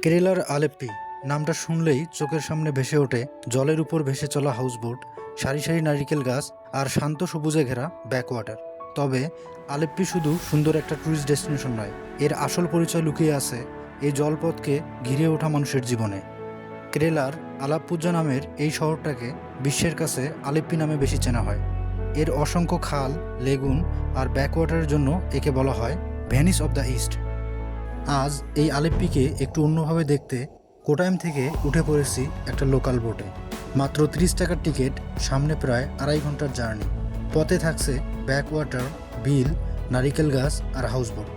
কেরালার আলেপ্পি নামটা শুনলেই চোখের সামনে ভেসে ওঠে জলের উপর ভেসে চলা হাউসবোট, সারি সারি নারিকেল গাছ আর শান্ত সবুজে ঘেরা ব্যাকওয়াটার। তবে আলেপ্পি শুধু সুন্দর একটা ট্যুরিস্ট ডেস্টিনেশন নয়, এর আসল পরিচয় লুকিয়ে আছে এই জলপথকে ঘিরে ওঠা মানুষের জীবনে। কেরালার আলাপ্পুজা নামের এই শহরটাকে বিশ্বের কাছে আলেপ্পি নামে বেশি চেনা হয়। এর অসংখ্য খাল, লেগুন আর ব্যাকওয়াটারের জন্য একে বলা হয় ভেনিস অব দ্য ইস্ট। আজ এই আলেপ্পিকে একটু অন্যভাবে দেখতে কোটায়াম থেকে উঠে পড়েছি একটা লোকাল বোটে। মাত্র 30 টাকার টিকিট, সামনে প্রায় 2.5 ঘন্টার জার্নি। পথে থাকছে ব্যাকওয়াটার, বিল, নারিকেল গাছ আর হাউসবোট।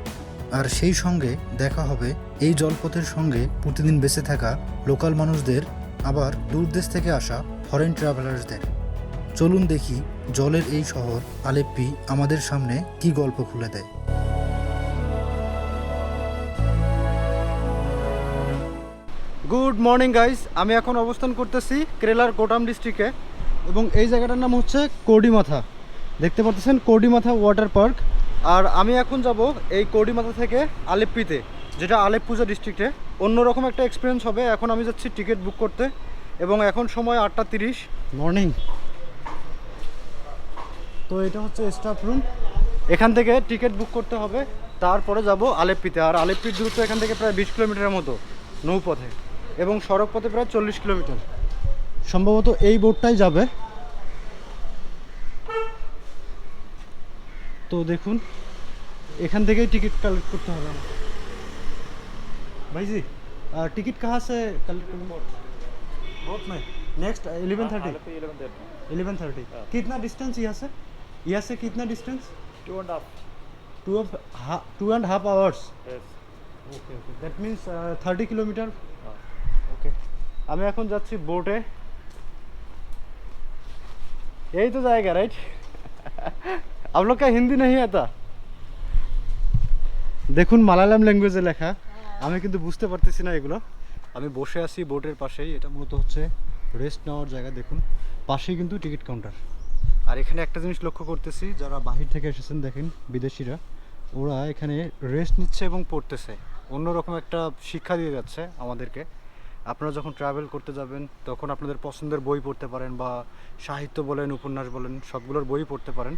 আর সেই সঙ্গে দেখা হবে এই জলপথের সঙ্গে প্রতিদিন বেঁচে থাকা লোকাল মানুষদের, আবার দূরদেশ থেকে আসা ফরেন ট্রাভেলার্সদের। চলুন দেখি জলের এই শহর আলেপ্পি আমাদের সামনে কি গল্প খুলে দেয়। গুড মর্নিং গাইস, আমি এখন অবস্থান করতেছি কেরালার কোটাম ডিস্ট্রিক্টে এবং এই জায়গাটার নাম হচ্ছে কোডিমাথা। দেখতে পাচ্ছেন কোডিমাথা ওয়াটার পার্ক। আর আমি এখন যাব এই কোডিমাথা থেকে আলেপ্পিতে, যেটা আলেপ্পুজা ডিস্ট্রিক্টে। অন্যরকম একটা এক্সপিরিয়েন্স হবে। এখন আমি যাচ্ছি টিকিট বুক করতে এবং এখন সময় 8:30 মর্নিং। তো এটা হচ্ছে স্টাফ রুম, এখান থেকে টিকিট বুক করতে হবে, তারপরে যাব আলেপ্পিতে। আর আলেপ্পির দূরত্ব এখান থেকে প্রায় 20 কিলোমিটারের মতো নৌপথে, এবং সড়ক পথে প্রায় 40 কিলোমিটার। সম্ভবত এই বোটটাই যাবে। তো দেখুন, এখান থেকেই টিকিট কালেক্ট করতে হবে আমার। ভাইজি टिकट कहाँ से कलेक्ट करूँ? बोट में नेक्स्ट 11:30। 11:30 कितना डिस्टेंस यहाँ से कितना distance? 2.5 hours। Okay okay, that means 30 kilometre. Okay, আমি এখন যাচ্ছি বোটে। यही तो जाएगा राइट? आप लोग का हिंदी नहीं आता? দেখুন মালায়ালাম ল্যাঙ্গুয়েজে লেখা, আমি কিন্তু বুঝতে পারতেছি না এগুলো। আমি বসে আছি বোটের পাশেই, এটা মূলত হচ্ছে রেস্ট নেওয়ার জায়গা। দেখুন পাশেই কিন্তু টিকিট কাউন্টার। আর এখানে একটা জিনিস লক্ষ্য করতেছি, যারা বাহির থেকে এসেছেন দেখেন বিদেশিরা, ওরা এখানে রেস্ট নিচ্ছে এবং পড়তেছে। অন্যরকম একটা শিক্ষা দিয়ে যাচ্ছে আমাদেরকে। আপনারা যখন ট্রাভেল করতে যাবেন তখন আপনাদের পছন্দের বই পড়তে পারেন, বা সাহিত্য বলেন, উপন্যাস বলেন, সবগুলোর বই পড়তে পারেন।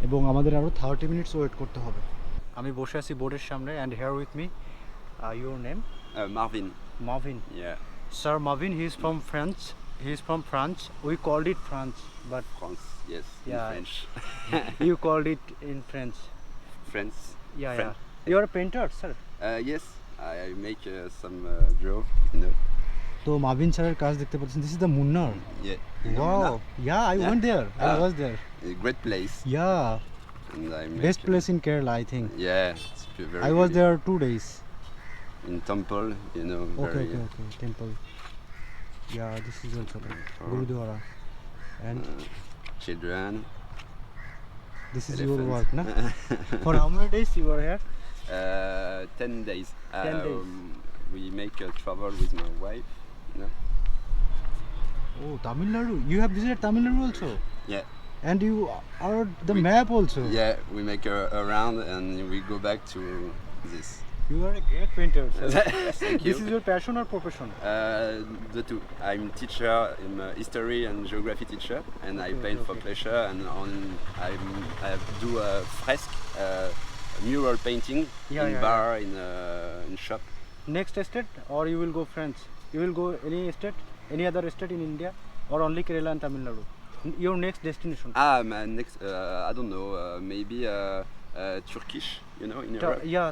এবং আমাদের আরও 30 মিনিটস ওয়েট করতে হবে। আমি বসে আছি বোর্ডের সামনে, and here with me your name? Marvin. Marvin. Yeah, Sir Marvin, he is from France. He is from France. We called it France, but France. Yes, Yeah. in French. you called it in French. France. Yeah, French. yeah. You are a painter, sir. Yes, I make some draw. You know. তো মাভিন স্যারের কাজ দেখতে পাচ্ছেন। This is the Munnar. Yeah. You know Wow. Munnar? Yeah, I Yeah. went there. I Ah. was there. A great place. Yeah, And I make, best place in Kerala, I think. Yeah, it's very I was good. there 2 days. In temple. You know. Okay, very, okay, okay. Temple. Yeah, this is also like Oh. Gurudwara. And Children. this is your elephants. work, na? For how many days you were here? 10 days. 10 days. We make a travel with my wife. You know. Oh, Tamil Nadu. You have visited Tamil Nadu also? Yeah. And you are the map also? Yeah, we make a round and we go back to this. You are a great painter, sir. Thank you. This is your passion or profession? The two. I'm teacher, I'm a history and geography teacher, and I Okay, paint for okay. pleasure. And I do a fresque, mural painting Yeah, in yeah, bar, in shop. Next estate, or you will go France? You will go any estate, any other estate in India, or only Kerala and Tamil Nadu? Your next destination? My next, I don't know, maybe Turkish, you know, in Europe. Yeah,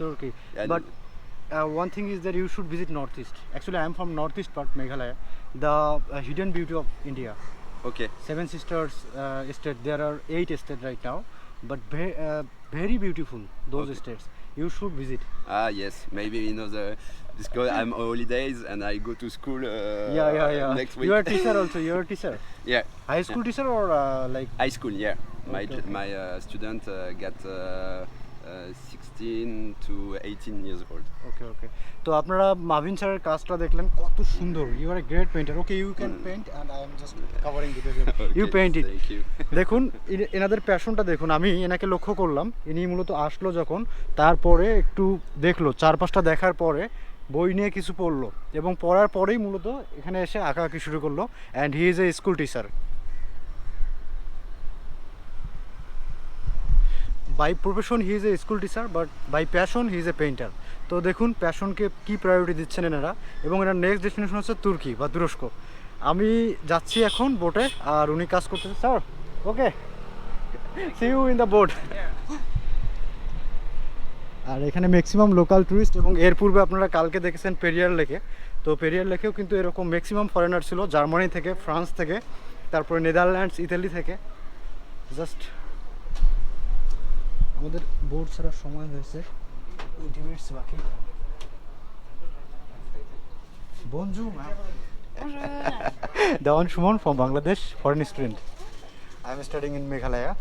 Turkey. Yeah, But one thing is that you should visit Northeast. Actually, I am from Northeast part, Meghalaya, the hidden beauty of India. Okay. Seven Sisters estate. There are 8 estates right now, but very beautiful those Okay. estates. You should visit. Yes, maybe because I'm on holidays and I go to school. Yeah. Next week. You are teacher also. You are teacher. Yeah. High school teacher or like? High school, yeah. My Okay, okay. my student got 16 to 18 years old. Okay okay, তো আপনারা মাভিন স্যারের কাজটা দেখলেন, কত সুন্দর। You are a great painter. Okay, you can paint and I am just covering details. You Okay, paint it. Thank you. দেখুন এনাদের প্যাশনটা দেখুন। আমি এনাকে লক্ষ্য করলাম, ইনি মূলত আসলো যখন, তারপরে একটু দেখলো, 4-5টা দেখার পরে বই নিয়ে কিছু পড়লো এবং পড়ার পরেই মূলত এখানে এসে আঁকাআঁকি শুরু করলো and he is a school teacher. By profession he is a school teacher but by passion he is a painter. তো দেখুন প্যাশনকে কী প্রায়োরিটি দিচ্ছেন এনারা, এবং এনার নেক্সট ডেস্টিনেশন হচ্ছে তুর্কি বা তুরস্ক। আমি যাচ্ছি এখন বোটে আর উনি কাজ করতেছে। Sir okay, see you in the boat. আর এখানে ম্যাক্সিমাম লোকাল ট্যুরিস্ট, এবং এর পূর্বে আপনারা কালকে দেখেছেন পেরিয়ার লেকে। তো পেরিয়ার লেকেও কিন্তু এরকম ম্যাক্সিমাম ফরেনার ছিল, জার্মানি থেকে, ফ্রান্স থেকে, তারপরে নেদারল্যান্ডস, ইতালি থেকে। জাস্ট আমাদের বোট ছাড়ার সময় হয়েছে, 20 মিনিটস বাকি। বঞ্জু ma'am. Dewan Shumon from Bangladesh, foreign student. I am studying in Meghalaya,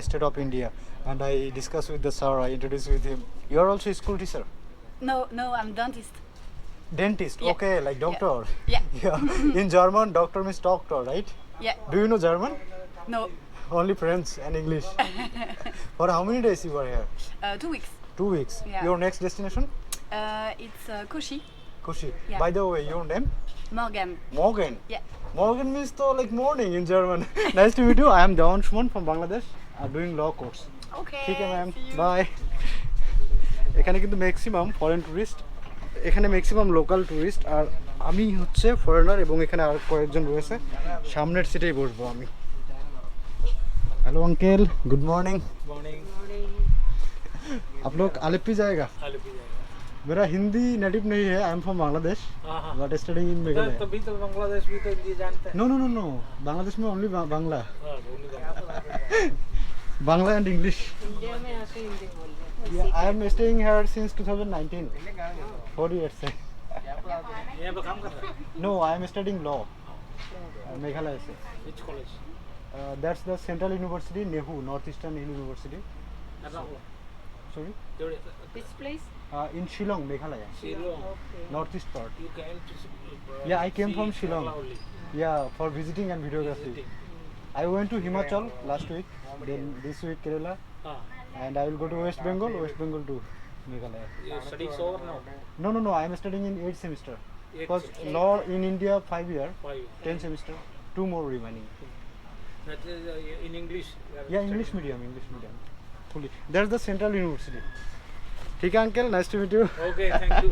state of India, and I discussed with the sir. I introduced with him. You are also a school teacher, No, I'm dentist. dentist. Yeah. Okay, like doctor. Yeah. Yeah. In German, doctor means doctor, right? Yeah. Do you know German? No. Only French and English. For how many days you were here? 2 weeks. 2 weeks. Yeah. Your next destination? It's Koshi. Koshi. Yeah. By the way, your name? Morgan. Morgan. Yeah. Morgan means to like morning in German. Nice to meet you. I am Dewan Shumon from Bangladesh. I'm doing law course. Okay. ঠিক আছে ma'am, see you. By. এখানে কিন্তু maximum foreign tourist, এখানে maximum local tourist, আর আমি হচ্ছে foreigner, এবং এখানে আর কয়েকজন রয়েছে। সামনের সিটেই বসবো আমি। Hello uncle, good morning. Morning. आप लोग आलेप्पी जाएगा? आलूपी जाएगा। मेरा हिंदी नेटिव नहीं है, आई एम फ्रॉम बांग्लादेश हाँ। But studying in Meghalaya. तभी तो बांग्लादेश भी तो ये जानते हैं। No no no no, Bangladesh में ओनली बांग्ला, हाँ, बोली Bangla. Bangla and English. India में आके हिंदी बोल रहे I am staying here since 2019, 4 years से। यहाँ पे काम कर रहा है। No, I am studying law Meghalaya से। Which college? That's the Central University, Nehu, Northeastern University. Ernakulam. Sorry, Which place? In Shillong, Meghalaya, Shillong. northeast part. You came to Yeah, I came see from Shillong. Kerala only. Yeah, for visiting and videography. Visiting. I went to Himachal last week, then this week Kerala, हाँ. and I will go to West Bengal to Meghalaya. Your studies over now? No, I am studying in 8th semester. Eighth Because semester. law in India 5 year, 5. 10 semester, 2 more remaining. That is in English. you are Yeah, English studying. medium, fully. That's the Central University. ठीक है uncle, nice to meet you. Okay, thank you.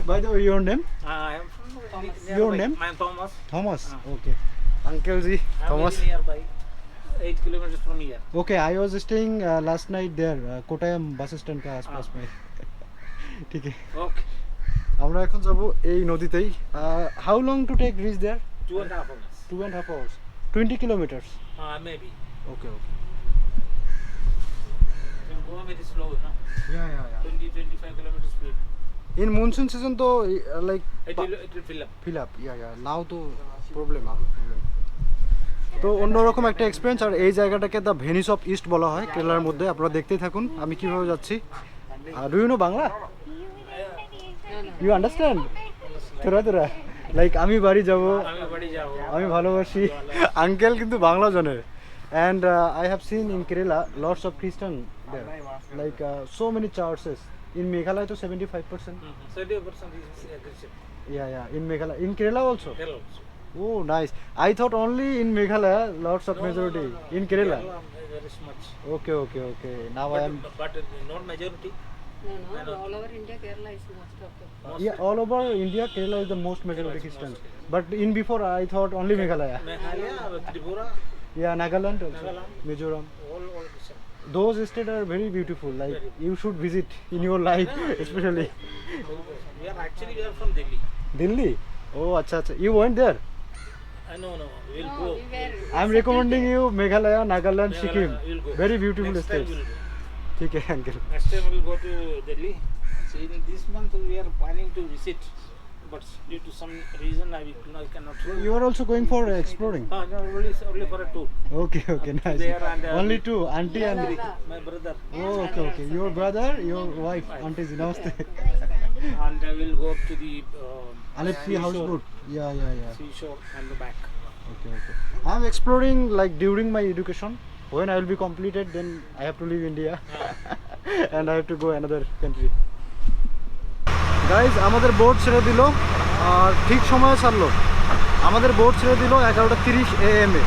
By the way, your name? I am from nearby. Your name? I am Thomas. Thomas. Ah. Okay. Uncle ji, I am Thomas. very nearby. 8 kilometers from here. Okay, I was staying last night there, Kottayam bus stand का आसपास में। ठीक है। Okay. আমরা এখন যাব এই নদীতেই। How long to take reach there? 2.5 hours. 2.5 hours. 20 kilometers. Maybe. Okay. You go very slow, no? Yeah. 20-25 kilometers speed. In monsoon season तो like It will fill up. fill up. Yeah. Now তো problem হবে problem. তো অন্যরকম একটা experience. আর এই জায়গাটাকে the Venice of east বলা হয় কেরালার মধ্যে। আপনারা দেখতেই থাকুন আমি কিভাবে যাচ্ছি। Do you know Bangla? You understand? তোরা লাইক আমি বাড়ি যাব, আমি বাড়ি যাবো। আমি ভালোবাসি। আঙ্কেল কিন্তু বাংলা জানে। And I have seen in Kerala lots of Christian there, like so many churches. In Meghalaya তো 75%। 70% is Christian. Yeah. In Meghalaya, in Kerala also. Kerala also. Oh, nice. I thought only in Meghalaya lots of majority. In Kerala. There is much. Okay. Now I am. But not majority. No, all over India, Kerala is most of the. Yeah, all over India, Kerala is the most majority Christian. But in before I thought only Meghalaya. Meghalaya, Tripura, Yeah, Nagaland also. Nagaland. Mizoram. all Christian. Those states are very beautiful. Like Very. you should visit in your life, Yeah, especially. We are from Delhi. Delhi. Oh, acha. You went there? No, we'll No, go. we were. I am recommending you Meghalaya, Nagaland, Meghalaya, Sikkim. we'll go. Very beautiful Next time states. we'll go. ठीक है uncle. Next time we'll go to Delhi. So in this month we are planning to visit, but due to some reason I cannot. You are also going for exploring. No, only for a tour. Okay, nice. there and, Only two, auntie and. My brother. Oh, okay. Your brother, your wife, auntie ji, namaste. And I will go up to the Aleppi houseboat. Yeah. seashore and the back. Okay. I am exploring like during my education. When I will be completed, then I have to leave India and I have to go another country. Guys আমাদের boat ছেড়ে দিল আর ঠিক সময়ে ছাড়লো। আমাদের boat ছেড়ে দিল 11:30 AM এ।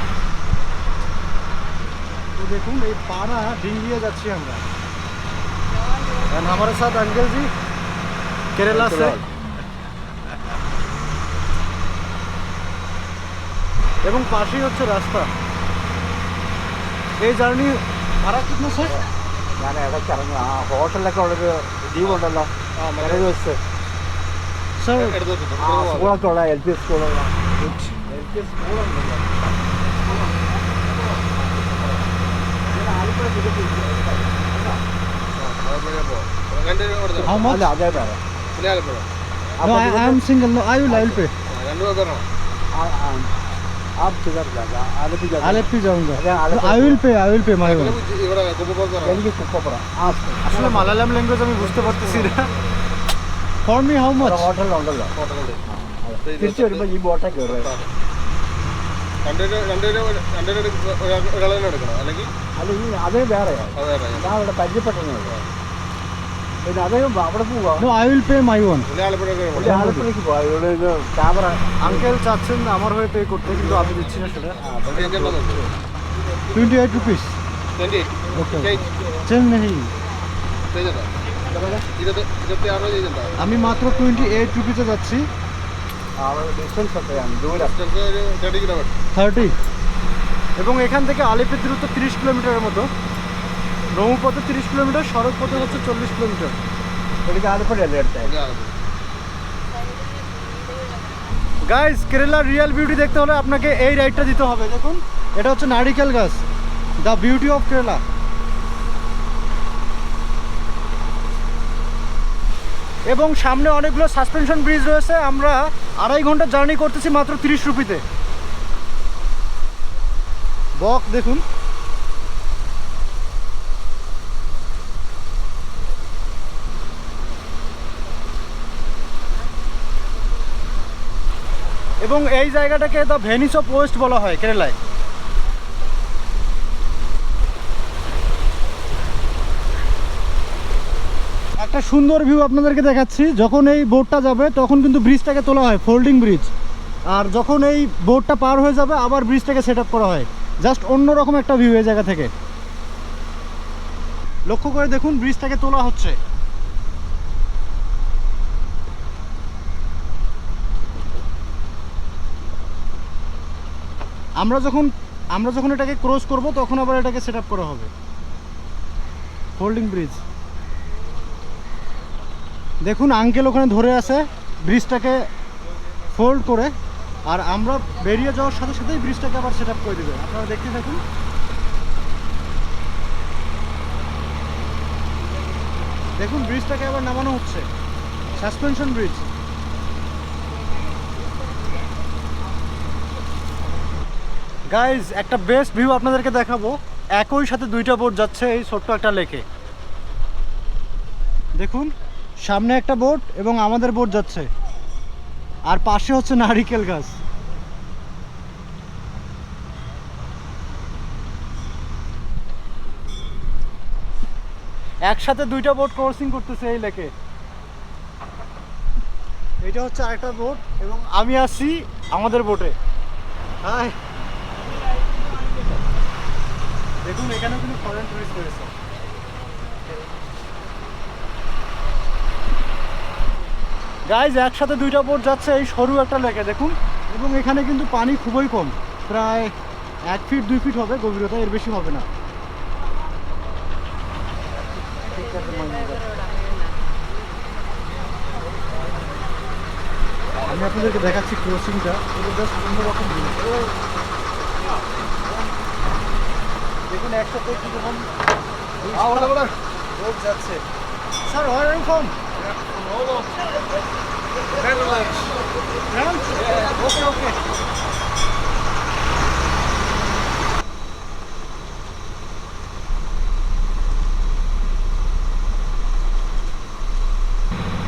तो देखूं ये पारा डिंगिए যাচ্ছি আমরা। एंड हमारे साथ अंकल जी केरला से এবং পাশেই হচ্ছে রাস্তা। এই জার্নি ভাড়া কিतना স্যার? ഞാൻ ഇടയ്ക്ക് ഇറങ്ങി ആ ഹോട്ടലിലൊക്കെ ഉള്ളൊരു ദ്വീപ് ഉണ്ടല്ലോ വെച്ച് স্যার സ്കൂളൊക്കെ ഉള്ള LP സ്കൂളുള്ള how much? അല്ല അതേ പേരെ No, I am single. No, I will pay. आप किधर जाएगा आलपी जाएगा Aleppi जाऊंगा. Aleppi I will pay my own. എനിക്ക് കുപ്പപ്പുറം ആ আসলে মালায়ালাম ল্যাঙ্গুয়েজ আমি বুঝতে পারতেছি না। For me how much? ഹോട്ടലുണ്ടല്ലോ തിരിച്ചു വരുമ്പോൾ ഈ ബോട്ടെ കയറുക അല്ല ഈ അതേ വേറെയാണ് ഞാൻ അവിടെ പരിചയപ്പെട്ടതേ പിന്നെ അദ്ദേഹം അവിടെ പോവാ No, I will pay my own. ആലപ്പുഴയ്ക്ക് പോവാ ഇവിടെ ഇത് ക്യാമറ আঙ্কেল চাচ্ছেন আমার হয়ে পে করতে কিন্তু আমি দিচ্ছি না সেটা। 28 rupees. Okay. चल नहीं আমি মাত্র 28 রুপিতে যাচ্ছি। ഡിസ്റ്റൻസ് ഒക്കെയാണ് ദൂരം 30 এবং এখান থেকে আলিপির দূরত্ব 30 কিলোমিটারের মতো। ব্রহ্মপথে 30 কিলোমিটার, সড়ক পথে হচ্ছে 40 কিলোমিটার। എനിക്ക് ആലപ്പുഴയല്ലേ അടുത്ത গাইস কেরালার রিয়েল বিউটি দেখতে হলে আপনাকে এই রাইডটা দিতে হবে। দেখুন এটা হচ্ছে নারিকেল গাছ, দ্য বিউটি অফ কেরালা। এবং সামনে অনেকগুলো সাসপেনশন ব্রিজ রয়েছে। আমরা 2.5 ঘন্টা জার্নি করতেছি মাত্র 30 রুপিতে। বক দেখুন, এবং এই জায়গাটাকে দ্য ভেনিস অফ ওয়েস্ট বলা হয় কেরালায়। একটা সুন্দর ভিউ আপনাদেরকে দেখাচ্ছি। যখন এই বোটটা যাবে তখন কিন্তু ব্রিজটাকে তোলা হয়, ফোল্ডিং ব্রিজ। আর যখন এই বোটটা পার হয়ে যাবে আবার ব্রিজটাকে সেট আপ করা হয়। জাস্ট অন্যরকম একটা ভিউ এই জায়গা থেকে। লক্ষ্য করে দেখুন ব্রিজটাকে তোলা হচ্ছে। আমরা যখন এটাকে ক্রস করব তখন আবার এটাকে সেট আপ করা হবে। ফোল্ডিং ব্রিজ দেখুন, আঙ্কেল ওখানে ধরে আছে ব্রিজটাকে ফোল্ড করে, আর আমরা বেরিয়ে যাওয়ার সাথে সাথেই ব্রিজটাকে আবার সেট আপ করে দেবে। আপনারা দেখতে থাকুন। দেখুন ব্রিজটাকে আবার নামানো হচ্ছে, সাসপেনশন ব্রিজ। গাইজ একটা বেস্ট ভিউ আপনাদেরকে দেখাবো। একই সাথে দুইটা বোট যাচ্ছে এই ছোট্ট একটা লেকে। দেখুন সামনে একটা বোট এবং আমাদের বোট যাচ্ছে, আর পাশে হচ্ছে নারিকেল গাছ। একসাথে দুইটা বোট ক্রসিং করতেছে এই লেকে। এটা হচ্ছে আরেকটা বোট এবং আমি আছি আমাদের বোটে। হাই, দেখুন এখানেও কিন্তু ফরেন টুরিস্ট রয়েছে। গাইজ একসাথে দুইটা বোট যাচ্ছে এই সরু একটা লেকে দেখুন, এবং এখানে কিন্তু পানি খুবই কম, প্রায় 1 ফিট 2 ফিট হবে গভীরতা, এর বেশি হবে না। আমি আপনাদেরকে দেখাচ্ছি ক্রসিংটা, এটা জাস্ট অন্যরকম জিনিস। দেখুন একসাথে কীরকম বোট যাচ্ছে। Sir where are you from? France? Okay, okay.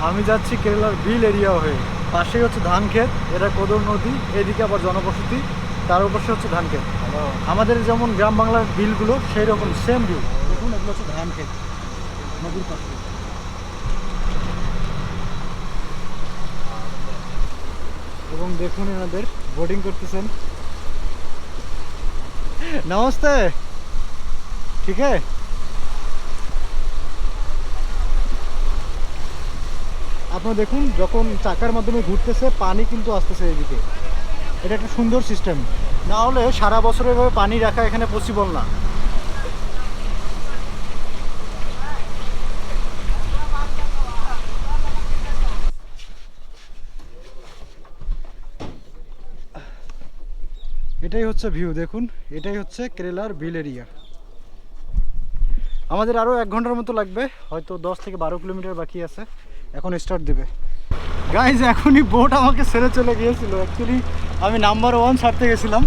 আমি যাচ্ছি কেরালার বিল এরিয়া হয়ে। পাশেই হচ্ছে ধান ক্ষেত, এটা কদর নদী, এদিকে আবার জনবসতি, তার পাশে হচ্ছে ধান ক্ষেত। আমাদের যেমন গ্রাম বাংলার বিলগুলো সেই রকম সেম ভিউ। দেখুন এগুলো হচ্ছে ধান ক্ষেত নদীর পাশে। এবং দেখুন এনাদের বোটিং করতেছেন। নমস্তে, ঠিক আছে। আপনারা দেখুন যখন চাকার মাধ্যমে ঘুরতেছে পানি কিন্তু আসতেছে এদিকে। এটা একটা সুন্দর সিস্টেম, না হলে সারা বছর এভাবে পানি রাখা এখানে পসিবল না। এটাই হচ্ছে ভিউ, দেখুন এটাই হচ্ছে কেরালার বিল এরিয়া। আমাদের আরও 1 ঘন্টার মতো লাগবে, হয়তো 10 থেকে 12 কিলোমিটার বাকি আছে, এখন স্টার্ট দেবে। গাইজ এখনই বোট আমাকে ছেড়ে চলে গিয়েছিল, অ্যাকচুয়ালি আমি নাম্বার 1 ছাড়তে গেছিলাম।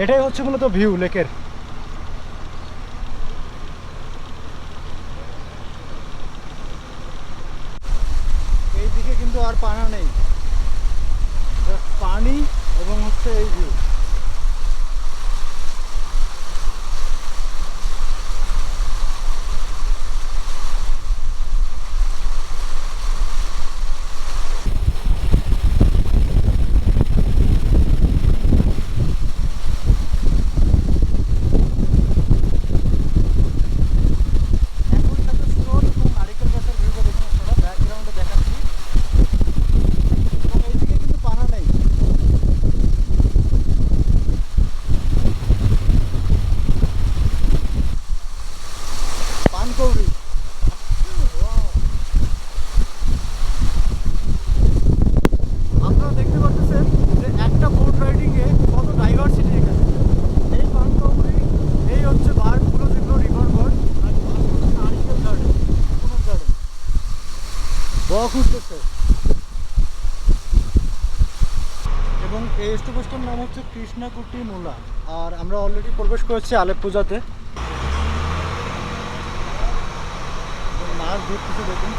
এটাই হচ্ছে মূলত ভিউ লেকের। এইদিকে কিন্তু আর পানা নেই, জাস্ট পানি এবং হচ্ছে এই ভিউ। আপনারা দেখতে পাচ্ছেন যে একটা বোট রাইডিং এ কত ডাইভার্সিটি এখানে। এই পানকৌড়ি, এই হচ্ছে বার্ডগুলো যেগুলো রিভার বার্ড, আর নারিকেল গার্ডেন, কোন গার্ডেন বক উঠতেছে। এবং এই স্টপেজটার নাম হচ্ছে কৃষ্ণাকুটি মোলা। আর আমরা অলরেডি প্রবেশ করেছি আলেপ্পুজাতে। মাছ ধরতেছে দেখুন।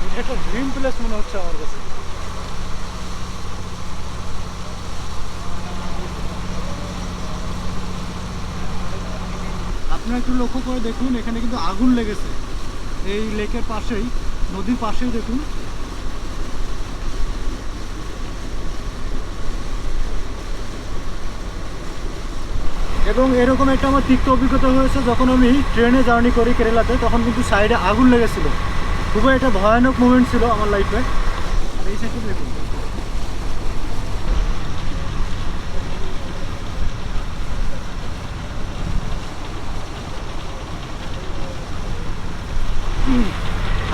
এটা একটা ড্রিম প্লেস মনে হচ্ছে আমার কাছে। আপনারা একটু লক্ষ্য করে দেখুন, এখানে কিন্তু আগুন লেগেছে এই লেকের পাশেই, নদীর পাশেই দেখুন। এবং এরকম একটা আমার তিক্ত অভিজ্ঞতা হয়েছে যখন আমি ট্রেনে জার্নি করি কেরালাতে, তখন কিন্তু সাইডে আগুন লেগেছিল। খুবই একটা ভয়ানক মুভমেন্ট ছিল আমার লাইফে। আর এই সাইডে দেখুন,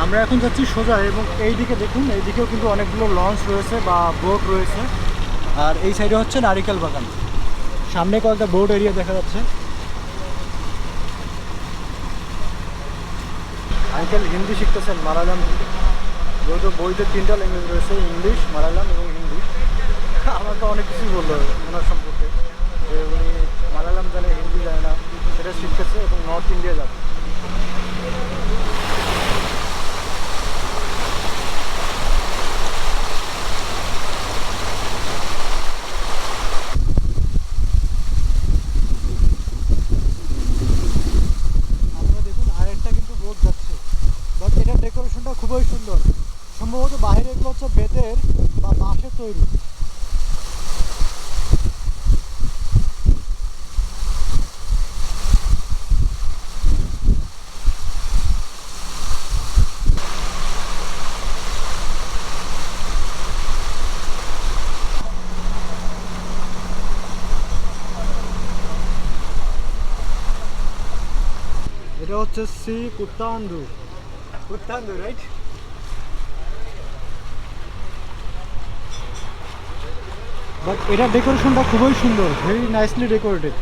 আমরা এখন যাচ্ছি সোজা। এবং এই দিকে দেখুন, এই দিকেও কিন্তু অনেকগুলো লঞ্চ রয়েছে বা বোট রয়েছে। আর এই সাইডে হচ্ছে নারিকেল বাগান, সামনে কয়েকটা বোট এরিয়া দেখা যাচ্ছে। আঙ্কেল হিন্দি শিখতেছেন মালায়ালাম থেকে, যেহেতু বইতে 3টা ল্যাঙ্গুয়েজ রয়েছে, ইংলিশ, মালায়ালাম এবং হিন্দি। আমাকে অনেক কিছুই বললো ওনার সম্পর্কে, যে উনি মালায়ালাম জানে, হিন্দি জানে না, সেটা শিখতেছে এবং নর্থ ইন্ডিয়া যাবে। ডেকোরেশনটা খুবই সুন্দর, সম্ভবত বাইরে এগুলো হচ্ছে বেতের বা বাঁশের তৈরি। এটা হচ্ছে সি কুত্তান্দু, কুত্তান্দু রাইট। বাট এটার ডেকোরেশনটা খুবই সুন্দর, ভেরি নাইসলি ডেকোরেটেড।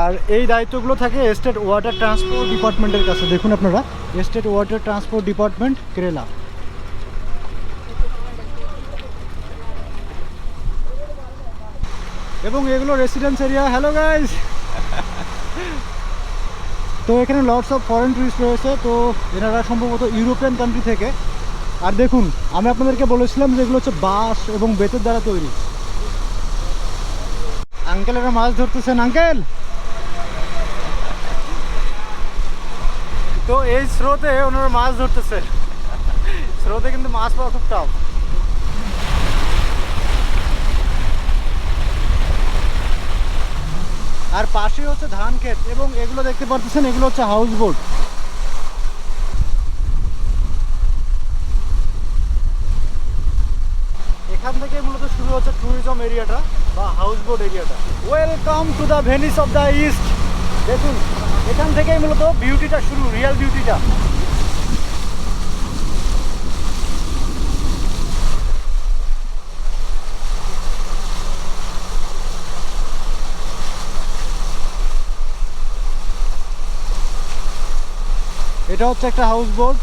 আর এই দায়িত্বগুলো থাকে স্টেট ওয়াটার ট্রান্সপোর্ট ডিপার্টমেন্টের কাছে। দেখুন আপনারা, state water transport department Kerala. এবং এগুলো রেসিডেন্স এরিয়া। হ্যালো গাইজ, তো এখানে লটস অফ ফরেন টুরিস্ট রয়েছে, তো এনারা সম্ভবত ইউরোপিয়ান কান্ট্রি থেকে। আর দেখুন, আমি আপনাদেরকে বলেছিলাম যে এগুলো হচ্ছে বাঁশ এবং বেতের দ্বারা তৈরি। আঙ্কেলেরা মাছ ধরতেছেন। আঙ্কেল, তো এই স্রোতে ওনারা মাছ ধরতেছে। স্রোতে কিন্তু মাছ পাওয়া খুব টাফ। আর পাশে হচ্ছে ধান ক্ষেত এবং এগুলো দেখতে পাচ্ছেন, এগুলো হচ্ছে হাউস বোট। এখান থেকে মূলত শুরু হচ্ছে ট্যুরিজম এরিয়াটা বা হাউস বোট এরিয়াটা। Welcome to the Venice of the east. দেখুন, এখান থেকেই মূলত বিউটিটা শুরু, রিয়েল বিউটিটা। এটা হচ্ছে একটা হাউস বোট,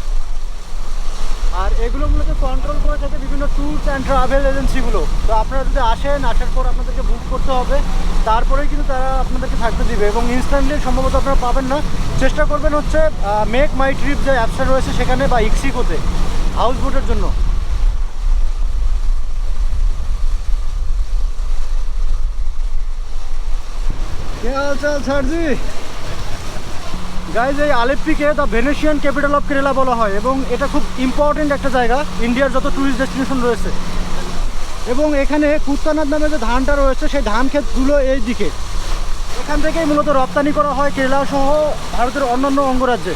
আর এগুলো মূলত কন্ট্রোল করে থাকে বিভিন্ন ট্যুরস অ্যান্ড ট্রাভেল এজেন্সিগুলো। তো আপনারা যদি আসেন, আসার পর আপনাদেরকে বুক করতে হবে, তারপরেই কিন্তু তারা আপনাদেরকে থাকতে দিবে এবং ইনস্ট্যান্টলি সম্ভবত আপনারা পাবেন না। চেষ্টা করবেন হচ্ছে মেক মাই ট্রিপ যে অ্যাপসটা রয়েছে সেখানে বা ইক্সিকোতে হাউস বোটের জন্য। কে হাল চাল স্যারজি? গাইজ, এই আলেপ্পিকে দ্য ভেনেশিয়ান ক্যাপিটাল অফ কেরালা বলা হয় এবং এটা খুব ইম্পর্টেন্ট একটা জায়গা ইন্ডিয়ার যত ট্যুরিস্ট ডেস্টিনেশন রয়েছে। এবং এখানে কুত্তানাদ নামে যে ধানটা রয়েছে সেই ধান ক্ষেতগুলো এই দিকে, এখান থেকেই মূলত রপ্তানি করা হয় কেরালা সহ ভারতের অন্যান্য অঙ্গরাজ্যে।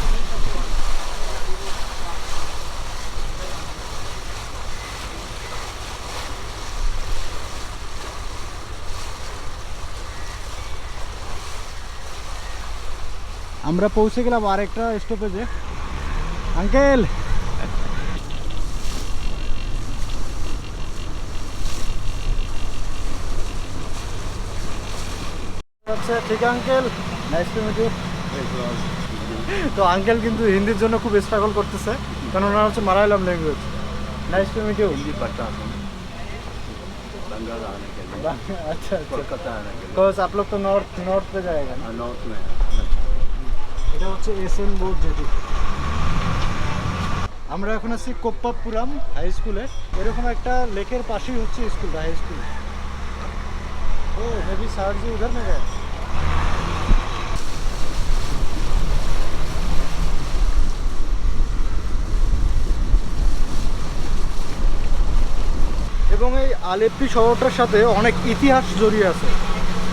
আমরা পৌঁছে গেলাম আরেকটা স্টপেজে। আঙ্কেল, আচ্ছা ঠিক uncle, nice to meet you. তো আঙ্কেল কিন্তু হিন্দির জন্য খুব স্ট্রাগল করতেছে, কারণ ওনার হচ্ছে Malayalam language. Nice to meet you. Hindi पढ़ता हूँ बंगाल आने के लिए, अच्छा अच्छा, कोलकाता आने के लिए। बिकॉज आप लोग तो नॉर्थ पे जाएगा ना। नॉर्थ में এটা হচ্ছে এসএন বোর্ড যেটি। আমরা এখন আছি কোপ্পাপুরাম হাই স্কুলে। এরকম একটা লেকের পাশেই হচ্ছে স্কুলটা, হাই স্কুল। ও মেবি স্যার জি উধার में गए। এবং এই আলেপ্পি শহরটার সাথে অনেক ইতিহাস জড়িয়ে আছে।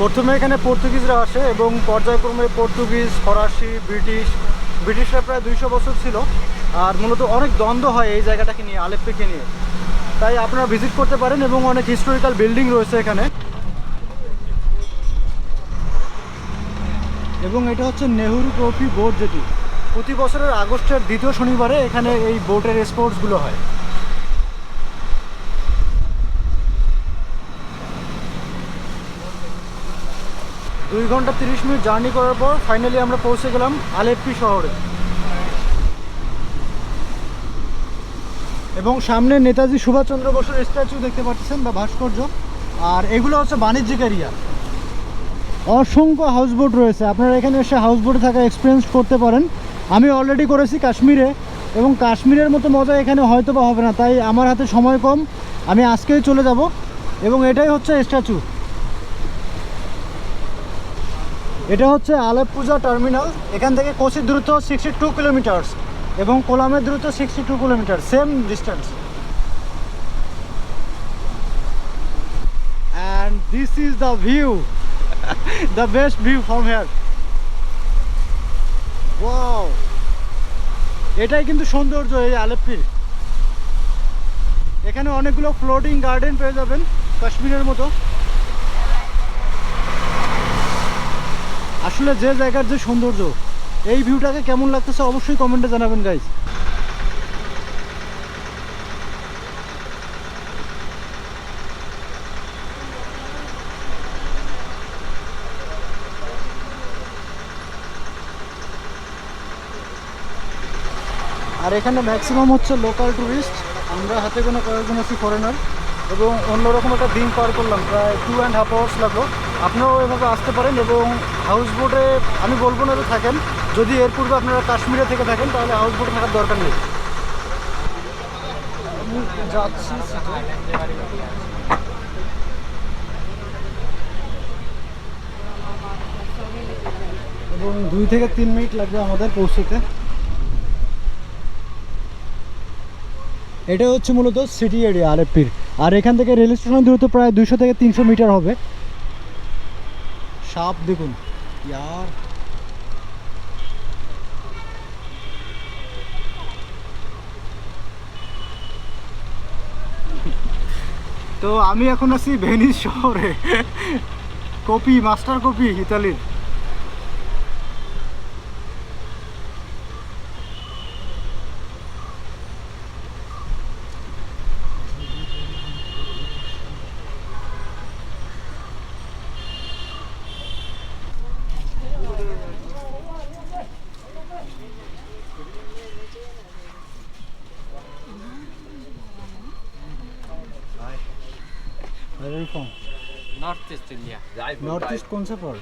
প্রথমে এখানে পর্তুগিজরা আসে এবং পর্যায়ক্রমে পর্তুগিজ, ফরাসি, ব্রিটিশরা প্রায় 200 বছর ছিল। আর মূলত অনেক দ্বন্দ্ব হয় এই জায়গাটাকে নিয়ে, আলেপ্পিকে নিয়ে। তাই আপনারা ভিজিট করতে পারেন এবং অনেক হিস্টোরিক্যাল বিল্ডিং রয়েছে এখানে। এবং এটা হচ্ছে নেহরু ট্রফি বোট যেটি প্রতি বছরের আগস্টের দ্বিতীয় শনিবারে এখানে এই বোটের স্পোর্টসগুলো হয়। দুই ঘন্টা 30 মিনিট জার্নি করার পর ফাইনালি আমরা পৌঁছে গেলাম আলেপ্পি শহরে। এবং সামনে নেতাজি সুভাষচন্দ্র বসুর স্ট্যাচু দেখতে পাচ্ছেন বা ভাস্কর্য। আর এগুলো হচ্ছে বাণিজ্যিক এরিয়া। অসংখ্য হাউসবোট রয়েছে, আপনারা এখানে এসে হাউসবোটে থাকা এক্সপিরিয়েন্স করতে পারেন। আমি অলরেডি করেছি কাশ্মীরে, এবং কাশ্মীরের মতো মজা এখানে হয়তো বা হবে না, তাই আমার হাতে সময় কম, আমি আজকেই চলে যাব। এবং এটাই হচ্ছে স্ট্যাচু। এটা হচ্ছে আলেপ্পুজা টার্মিনাল। এখান থেকে কোচির দূরত্ব 62 কিলোমিটার্স এবং কোলামের দূরত্ব 62 kilometre, same distance. And this is the view, the best view from here. Wow, এটাই কিন্তু সৌন্দর্য এই আলেপ্পির। এখানে অনেকগুলো ফ্লোটিং গার্ডেন পেয়ে যাবেন কাশ্মীরের মতো। আসলে যে জায়গার যে সৌন্দর্য, এই ভিউটাকে কেমন লাগতেছে অবশ্যই কমেন্টে জানাবেন গাইজ। আর এখানে ম্যাক্সিমাম হচ্ছে লোকাল ট্যুরিস্ট, আমরা হাতে কোনো কয়েকজন আছি ফরেনার। এবং অন্যরকম একটা দিন পার করলাম, প্রায় 2.5 আওয়ার্স লাগলো। আপনারাও এভাবে আসতে পারেন এবং হাউস বোটে আমি বলবো না যে থাকেন, যদি এর পূর্বে আপনারা কাশ্মীরে থেকে থাকেন তাহলে হাউস বোটে থাকার দরকার নেই। আমি যাচ্ছি এবং 2 থেকে 3 মিনিট লাগবে আমাদের পৌঁছতে। এটা হচ্ছে মূলত সিটি এরিয়া আলেপ্পির। আর এখান থেকে রেল স্টেশন দূরত্ব প্রায় 200 থেকে 300 মিটার হবে। সাপ দেখুন ইয়ার। তো আমি এখন আছি ভেনিস শহরে, কপি মাস্টার কপি ইতালির। Where are you from? North east India, north east कौन सा पर?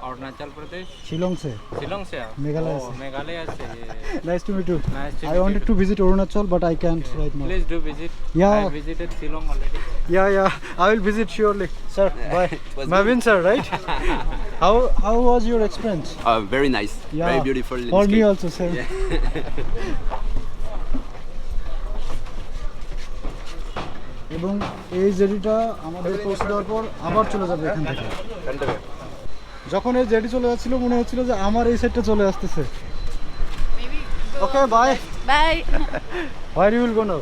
अरुणाचल प्रदेश, शिलोंग से। शिलोंग से आप? मेघालय Oh, से। मेघालय से ये Nice to meet you. Nice to I meet wanted you. to visit Arunachal but I can't right now. Please do visit. Yeah. I visited Shillong already. Yeah, I will visit surely. Sir, bye. was Mavin sir, right? How was your experience? Very nice. Yeah. Very beautiful. For me landscape. also, sir. এবং এই জেডিটা আমাদের পৌঁছে দেওয়ার পর আবার চলে যাবে এখান থেকে। যখন এই জেডি চলে যাচ্ছিল মনে হচ্ছিল যে আমার এই সাইডটা চলে আসতেছে। Okay bye. Bye. Where you will go now?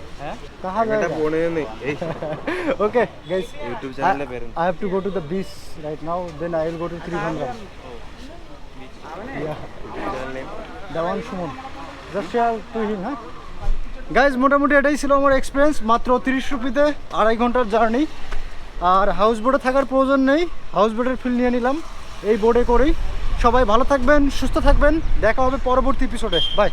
कहाँ जाएगा? Okay guys, YouTube channel पे I have to go to the beach right now, then I will go to Trivandrum. Yeah. Dawan Shumon. Just share to him, huh? Guys মোটামুটি এটাই ছিল আমার experience. মাত্র 30 রুপিতে 2.5 ঘন্টার journey. আর house বোটে থাকার প্রয়োজন নেই, হাউস বোটের ফিল নিয়ে নিলাম এই বোটে করেই। সবাই ভালো থাকবেন, সুস্থ থাকবেন, দেখা হবে পরবর্তী এপিসোডে। বাই।